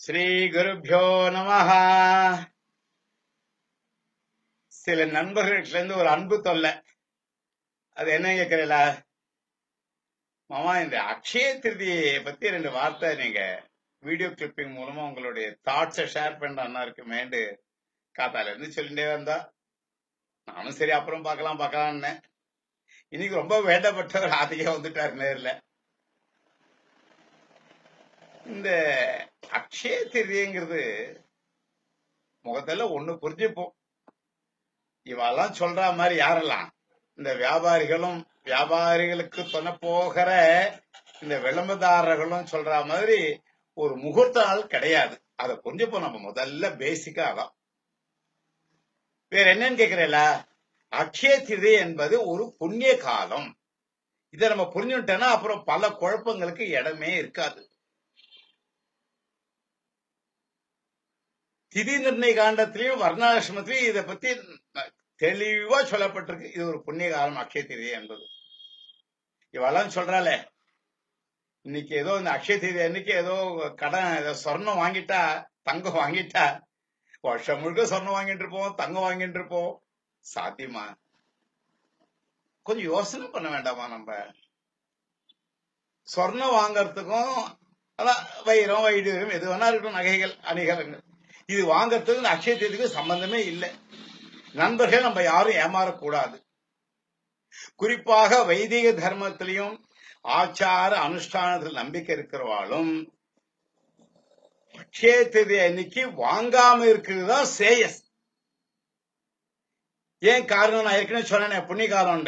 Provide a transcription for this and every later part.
ஸ்ரீ குருப்யோ நமஹ. சில நண்பர்கள்ட்ட இருந்து ஒரு அன்பு தொல்லை. அது என்ன கேட்கறீங்களா? மாமா, இந்த அக்ஷய திருதியை பத்தி 2 வார்த்தை நீங்க வீடியோ கிளிப்பிங் மூலமா உங்களுடைய தாட்ஸை ஷேர் பண்ற இருக்குமேண்டு காத்தால இருந்து சொல்லிட்டே வந்தா, நானும் சரி அப்புறம் பார்க்கலாம்னு. இன்னைக்கு ரொம்ப வேண்டப்பட்டவர் ஆதிக்கே வந்துட்டாரு நேர்ல. இந்த அக்ஷய திருதிங்கிறது முகத்துல ஒண்ணு புரிஞ்சுப்போம். இவெல்லாம் சொல்ற மாதிரி யாரெல்லாம் இந்த வியாபாரிகளுக்கு சொன்ன போகிற இந்த விளம்பரதாரர்களும் சொல்ற மாதிரி ஒரு முகூர்த்த நாள் கிடையாது. அதை புரிஞ்சுப்போம். நம்ம முதல்ல பேசிக்கா அதான். வேற என்னன்னு கேக்குறீங்கள? அக்ஷய திருதி என்பது ஒரு புண்ணிய காலம். இதை நம்ம புரிஞ்சுட்டோம்னா அப்புறம் பல குழப்பங்களுக்கு இடமே இருக்காது. திதி நிர்ணய காண்டத்திலையும் வர்ணாசிரமத்திலையும் இதை பத்தி தெளிவா சொல்லப்பட்டிருக்கு. இது ஒரு புண்ணிய காலம் அக்ஷய திருதி என்பது. இவெல்லாம் சொல்றாளே, இன்னைக்கு ஏதோ இந்த அக்ஷய திருதி அன்னைக்கு ஏதோ கடன் ஏதோ சொர்ணம் வாங்கிட்டா, தங்கம் வாங்கிட்டா, வருஷம் முழுக்க சொர்ணம் வாங்கிட்டு இருப்போம், தங்கம் வாங்கிட்டு இருப்போம். சாத்தியமா? கொஞ்சம் யோசனை பண்ண வேண்டாமா? நம்ம சொர்ணம் வாங்கறதுக்கும் அதான் வைரம் வைடூரியம் எது வேணா இருக்கட்டும், நகைகள் அணிகலங்கள், இது வாங்கறதுக்கு இந்த அக்ஷய திருதிக்கு சம்பந்தமே இல்லை. நண்பர்கள், நம்ம யாரும் ஏமாறக்கூடாது. குறிப்பாக வைதிக தர்மத்திலையும் ஆச்சார அனுஷ்டானத்தில் நம்பிக்கை இருக்கிறவாளும் அக்ஷய திருதி அன்னைக்கு வாங்காம இருக்கிறது தான் சேயஸ். ஏன் காரணம்? நான் ஏற்கனவே சொன்னேன், புண்ணிய காலம்.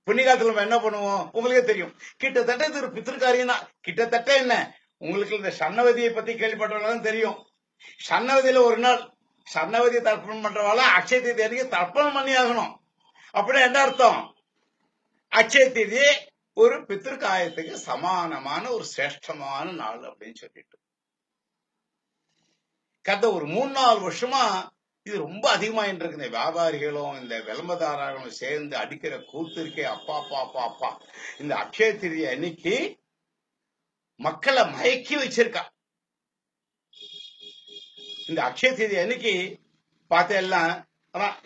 புண்ணிய காலத்துல நம்ம என்ன பண்ணுவோம் உங்களுக்கே தெரியும். கிட்டத்தட்ட இது ஒரு பித்திருக்காரியம் தான். கிட்டத்தட்ட என்ன, உங்களுக்கு இந்த சன்னவதியை பத்தி கேள்விப்பட்டவங்களும் தெரியும். சன்னவதியில ஒரு நாள் சன்னவதியை தர்ப்பணம் பண்றவாள அக்ஷய திருதி அன்னைக்கு தர்ப்பணம் பண்ணி ஆகணும். அப்படின்னா என்ன அர்த்தம்? அக்ஷய திருதி ஒரு பித்திருக்காயத்துக்கு சமானமான ஒரு சிரேஷ்டமான நாள் அப்படின்னு சொல்லிட்டு கடந்த ஒரு 3-4 வருஷமா இது ரொம்ப அதிகமாயிட்டு இருக்கு. இந்த வியாபாரிகளும் இந்த விளம்பரதாரர்களும் சேர்ந்து அடிக்கிற கூத்து இருக்கே, அப்பா அப்பா அப்பா அப்பா. இந்த அக்ஷய திருதி அன்னைக்கு மக்களை மயக்கி வச்சிருக்கா. இந்த அக்ஷய திருதி அன்னைக்கு பார்த்தெல்லாம்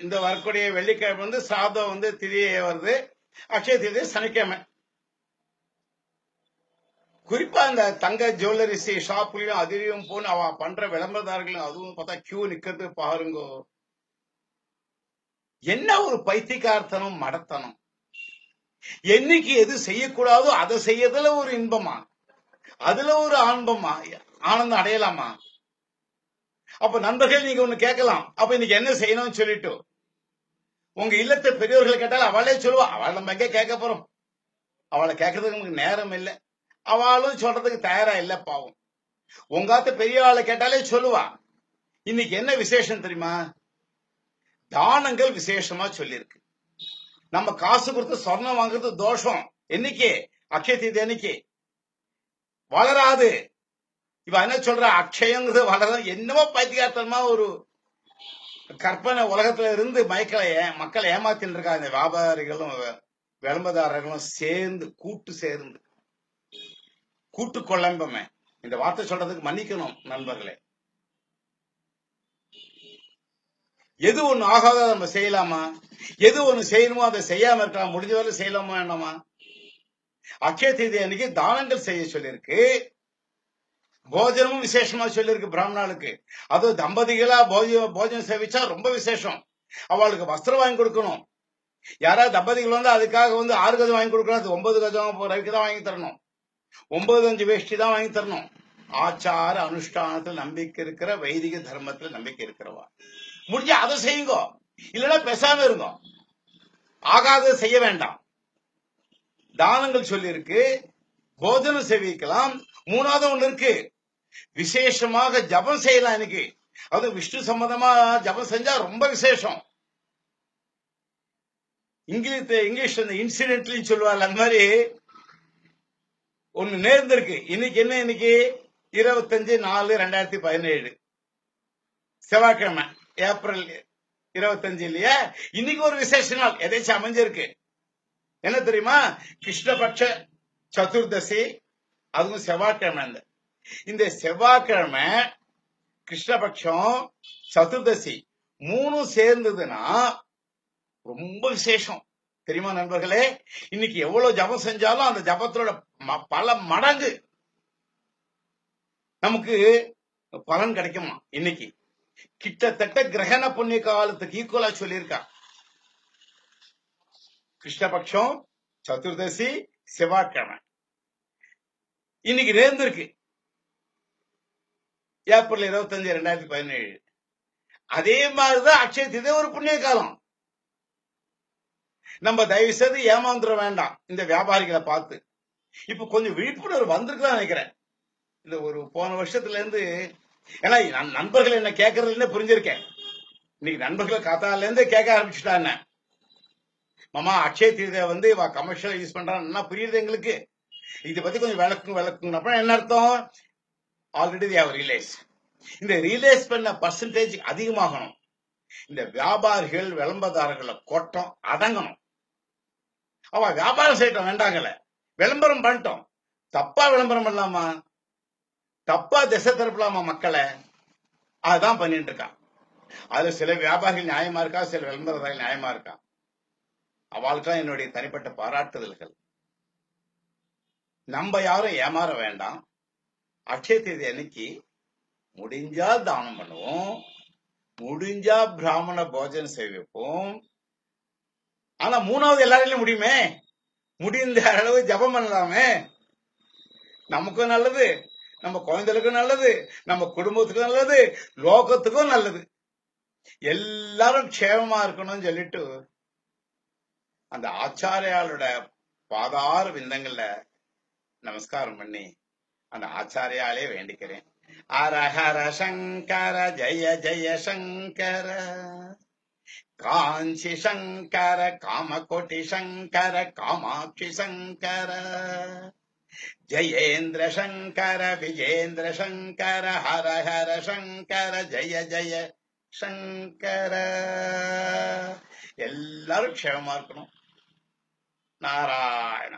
இந்த வரக்கூடிய வெள்ளிக்கிழமை வந்து சாதம் வந்து திதியே வருது. அக்ஷய திருதி சனிக்கிழமை. குறிப்பா இந்த தங்க ஜுவல்லரிசி ஷாப்லயும் அதிலையும் போன அவ பண்ற விளம்பரதாரர்களும் அதுவும் பார்த்தா கியூ நிக்கிறது பாருங்க. என்ன ஒரு பைத்தியக்காரத்தனம், மடத்தனம். என்னைக்கு எது செய்யக்கூடாதோ அதை செய்யறதுல ஒரு இன்பமா, அதுல ஒரு ஆன்பமா, ஆனந்தம் அடையலாமா? அப்ப நண்பர்கள், நீங்க ஒண்ணு கேட்கலாம், அப்ப இன்னைக்கு என்ன செய்யணும்னு சொல்லிட்டு உங்க இல்லத்தை பெரியவர்கள் கேட்டாலும் அவளே சொல்லுவா. அவளை நம்ம எங்க கேட்க போறோம்? அவளை கேட்கறதுக்கு நமக்கு நேரம் இல்லை. அவளும் சொல்றதுக்கு தயாரா இல்ல, பாவம். உங்காத்த பெரிய ஆளை கேட்டாலே சொல்லுவா. இன்னைக்கு என்ன விசேஷம் தெரியுமா? தானங்கள் விசேஷமா சொல்லியிருக்கு. நம்ம காசு கொடுத்து சொர்ணம் வாங்குறது தோஷம். என்னைக்கு? அக்ஷய திருதி அன்னைக்கு. வளராது. இவ என்ன சொல்ற? அக்ஷயங்கிறது வளர. என்னவோ பைத்தியகாரத்தனமா ஒரு கற்பனை உலகத்துல இருந்து மக்களை ஏமாத்தின்னு இருக்கா. இந்த வியாபாரிகளும் விளம்பரதாரர்களும் சேர்ந்து கூட்டு கொள்ளம்பமே. இந்த வார்த்தை சொல்றதுக்கு மன்னிக்கணும் நண்பர்களே. எது ஒண்ணு ஆகாத நம்ம செய்யலாமா? எது ஒண்ணு செய்யணுமோ அதை செய்யாம இருக்கலாம். முடிஞ்சவரை செய்யலாமா என்னமா? அக்ஷய திருதி அன்னைக்கு தானங்கள் செய்ய சொல்லியிருக்கு. போஜனமும் விசேஷமா சொல்லியிருக்கு பிராமணாளுக்கு. அது தம்பதிகளா போஜனம் சேவிச்சா ரொம்ப விசேஷம். அவளுக்கு வஸ்திரம் வாங்கி கொடுக்கணும். யாராவது தம்பதிகள் வந்து அதுக்காக வந்து 6 கஜம் வாங்கி கொடுக்கணும். அது 9 கஜம் ரவிக்கு தான் வாங்கி தரணும். 9-5 வேஷ்டி தான் வாங்கி தரணும். ஆச்சார அனுஷ்டானத்தில் நம்பிக்கை இருக்கிற, வைதிக தர்மத்தில் நம்பிக்கை இருக்கிறவா முடிஞ்சா அதை செய்யுங்க. இல்லைன்னா பேசாம இருங்க. ஆகாத செய்ய வேண்டாம். தானங்கள் சொல்லி இருக்கு. போஜனம் சேவிக்கலாம். 3வது ஒண்ணு இருக்கு, விசேஷமாக ஜபம் செய்யலாம். இன்னைக்கு அது விஷ்ணு சம்பந்தமா ஜபம் செஞ்சா ரொம்ப விசேஷம். இங்கிலீஷ் இன்சிடென்ட்லயும் சொல்லுவாங்க. அந்த மாதிரி ஒண்ணு நேர்ந்திருக்கு. இன்னைக்கு என்ன? இன்னைக்கு 25/4/2017 செவ்வாய்க்கிழமை, ஏப்ரல் 25 இல்லையா? இன்னைக்கு ஒரு விசேஷ நாள் எதாச்சும் அமைஞ்சிருக்கு. என்ன தெரியுமா? கிருஷ்ணபட்ச சதுர்தசி. அதுவும் செவ்வாய்க்கிழமை. இந்த செவ்வாய்க்கிழமை கிருஷ்ணபக்ஷம் சதுர்தசி 3 சேர்ந்ததுன்னா ரொம்ப விசேஷம் தெரியுமா நண்பர்களே? இன்னைக்கு எவ்வளவு ஜபம் செஞ்சாலும் அந்த ஜபத்தோட பல மடங்கு நமக்கு பலன் கிடைக்குமா. இன்னைக்கு கிட்டத்தட்ட கிரகண புண்ணிய காலத்துக்கு ஈக்குவலா சொல்லியிருக்கா. கிருஷ்ணபக்ஷம் சதுர்தசி செவ்வாய்க்கிழமை இன்னைக்கு நேர்ந்திருக்கு. ஏப்ரல் 25, 2017. அதே மாதிரிதான் அக்ஷய திதி ஒரு புண்ணிய காலம். நம்ம தயவு செய்து ஏமாந்துட வேண்டாம் இந்த வியாபாரிகளை பார்த்து. இப்ப கொஞ்சம் விழிப்புணர்வு வந்திருக்குதான் நினைக்கிறேன். இந்த ஒரு போன வருஷத்துல இருந்து. ஏன்னா நண்பர்கள் என்ன கேட்கறதுல புரிஞ்சிருக்கேன். இன்னைக்கு நண்பர்கள் காத்தால இருந்து கேட்க ஆரம்பிச்சுட்டாங்க. மாமா அக்ஷய தீர்தை வந்து கமர்ஷியல் யூஸ் பண்றான்னு புரியுது எங்களுக்கு. இதை பத்தி கொஞ்சம் விளக்குங்க. என்ன அர்த்தம்? Already realise. இந்த ரியலைஸ் பண்ண பர்சன்டேஜ் அதிகமாகணும். இந்த வியாபாரிகள் விளம்பரதாரர்கள கோட்டம் அடங்கணும். அவ வியாபாரம் செய்யட்டும், வேண்டாங்கல்ல, விளம்பரம் பண்ணிட்டோம். தப்பா விளம்பரம் பண்ணலாமா? தப்பா திசை திருப்பலாமா மக்களை? அதுதான் பண்ணிட்டு இருக்கான். அதுல சில வியாபாரிகள் நியாயமா இருக்கா, சில விளம்பரதாரர்கள் நியாயமா இருக்கா. அவளுக்குதான் என்னுடைய தனிப்பட்ட பாராட்டுதல்கள். நம்ம யாரும் ஏமாற வேண்டாம். அக்ஷய தீதி அன்னைக்கு முடிஞ்சா தானம் பண்ணுவோம், முடிஞ்சா பிராமண போஜனம் செய்விப்போம். ஆனா 3வது எல்லாரையும் முடியுமே, முடிந்த அளவு ஜபம் பண்ணலாமே. நமக்கும் நல்லது, நம்ம குழந்தைகளுக்கும் நல்லது, நம்ம குடும்பத்துக்கும் நல்லது, லோகத்துக்கும் நல்லது. எல்லாரும் க்ஷேமமா இருக்கணும்னு சொல்லிட்டு அந்த ஆச்சாரியாளோட பாதார விந்தங்கள்ல நமஸ்காரம் பண்ணி அந்த ஆச்சாரியாலே வேண்டிக்கிறேன். ஹர சங்கர ஜெய ஜெய சங்கர, காஞ்சி சங்கர காமகோட்டி சங்கர காமாட்சி சங்கர, ஜெயேந்திர சங்கர விஜேந்திர சங்கர, ஹர ஹர சங்கர ஜெய ஜெய சங்கர. எல்லாரும் க்ஷேமமா இருக்கணும். நாராயண